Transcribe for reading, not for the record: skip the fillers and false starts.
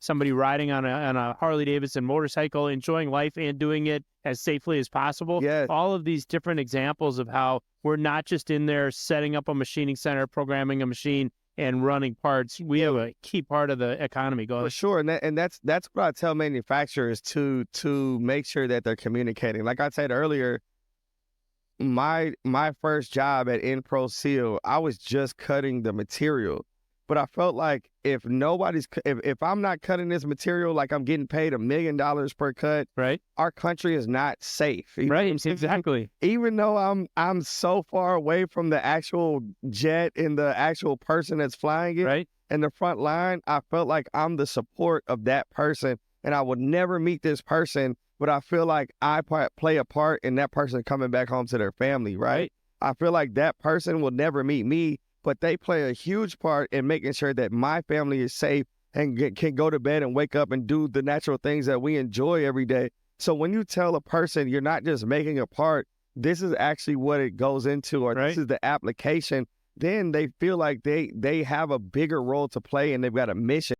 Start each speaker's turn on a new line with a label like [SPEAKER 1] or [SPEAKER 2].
[SPEAKER 1] somebody riding on a Harley Davidson motorcycle, enjoying life and doing it as safely as possible.
[SPEAKER 2] Yes.
[SPEAKER 1] All of these different examples of how we're not just in there setting up a machining center, programming a machine, and running parts. We have a key part of the economy going.
[SPEAKER 2] For sure, and that's what I tell manufacturers to make sure that they're communicating. Like I said earlier, my first job at Pro Seal, I was just cutting the material, but I felt like if I'm not cutting this material, like I'm getting paid $1 million per cut,
[SPEAKER 1] right?
[SPEAKER 2] Our country is not safe. You know what I'm
[SPEAKER 1] Right,
[SPEAKER 2] saying?
[SPEAKER 1] exactly.
[SPEAKER 2] Even though I'm so far away from the actual jet and the actual person that's flying it,
[SPEAKER 1] right?
[SPEAKER 2] In the front line, I felt like I'm the support of that person, and I would never meet this person, but I feel like I play a part in that person coming back home to their family, right? I feel like that person will never meet me, but they play a huge part in making sure that my family is safe and can go to bed and wake up and do the natural things that we enjoy every day. So when you tell a person you're not just making a part, this is actually what it goes into, or this is the application, then they feel like they have a bigger role to play and they've got a mission.